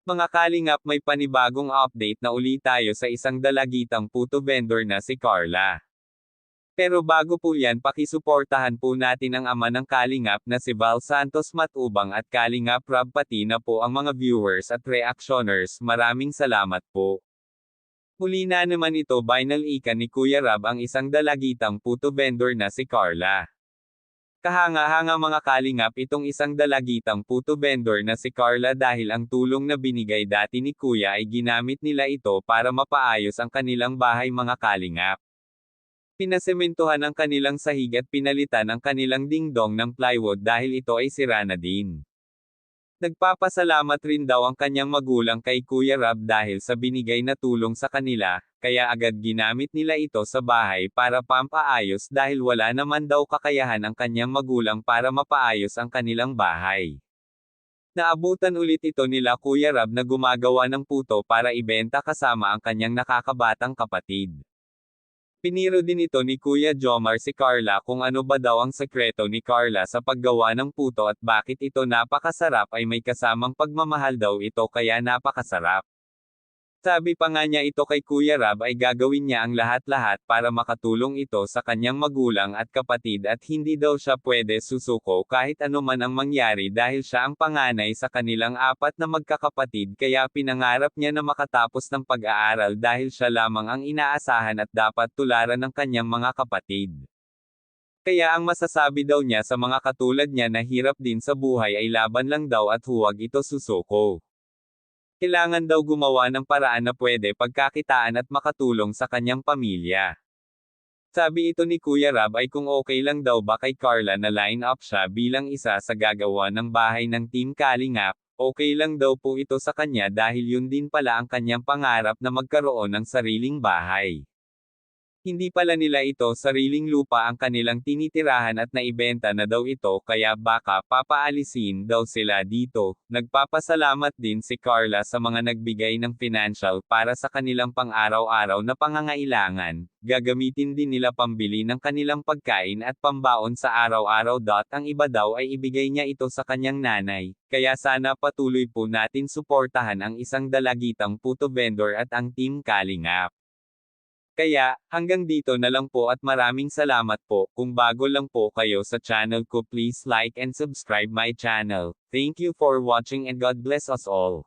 Mga kalingap, may panibagong update na uli tayo sa isang dalagitang puto vendor na si Carla. Pero bago po yan, pakisuportahan po natin ang ama ng kalingap na si Val Santos Matubang at Kalingap Rob, pati na po ang mga viewers at reactioners. Maraming salamat po. Muli na naman ito vinyl ika ni Kuya Rob ang isang dalagitang puto vendor na si Carla. Kahanga-hanga mga kalingap itong isang dalagitang puto vendor na si Carla dahil ang tulong na binigay dati ni Kuya ay ginamit nila ito para mapaayos ang kanilang bahay mga kalingap. Pinasementohan ang kanilang sahig at pinalitan ang kanilang dingdong ng plywood dahil ito ay sira na din. Nagpapasalamat rin daw ang kanyang magulang kay Kuya Rob dahil sa binigay na tulong sa kanila, kaya agad ginamit nila ito sa bahay para pampaayos dahil wala naman daw kakayahan ang kanyang magulang para mapaayos ang kanilang bahay. Naabutan ulit ito nila Kuya Rob na gumagawa ng puto para ibenta kasama ang kanyang nakakabatang kapatid. Piniro din ito ni Kuya Jomar si Carla kung ano ba daw ang sekreto ni Carla sa paggawa ng puto at bakit ito napakasarap, ay may kasamang pagmamahal daw ito kaya napakasarap. Sabi pa nga niya ito kay Kuya Rob ay gagawin niya ang lahat-lahat para makatulong ito sa kanyang magulang at kapatid at hindi daw siya pwede susuko kahit ano man ang mangyari dahil siya ang panganay sa kanilang apat na magkakapatid, kaya pinangarap niya na makatapos ng pag-aaral dahil siya lamang ang inaasahan at dapat tularan ng kanyang mga kapatid. Kaya ang masasabi daw niya sa mga katulad niya na hirap din sa buhay ay laban lang daw at huwag ito susuko. Kailangan daw gumawa ng paraan na pwede pagkakitaan at makatulong sa kanyang pamilya. Sabi ito ni Kuya Rob ay kung okay lang daw ba kay Carla na line up siya bilang isa sa gagawa ng bahay ng Team Kalingap, okay lang daw po ito sa kanya dahil yun din pala ang kanyang pangarap na magkaroon ng sariling bahay. Hindi pala nila ito sariling lupa ang kanilang tinitirahan at naibenta na daw ito kaya baka papaalisin daw sila dito. Nagpapasalamat din si Carla sa mga nagbigay ng financial para sa kanilang pang-araw-araw na pangangailangan. Gagamitin din nila pambili ng kanilang pagkain at pambaon sa araw-araw. Ang iba daw ay ibigay niya ito sa kanyang nanay. Kaya sana patuloy po natin suportahan ang isang dalagitang puto vendor at ang Team Kalingap. Kaya, hanggang dito na lang po at maraming salamat po. Kung bago lang po kayo sa channel ko, please like and subscribe my channel. Thank you for watching and God bless us all.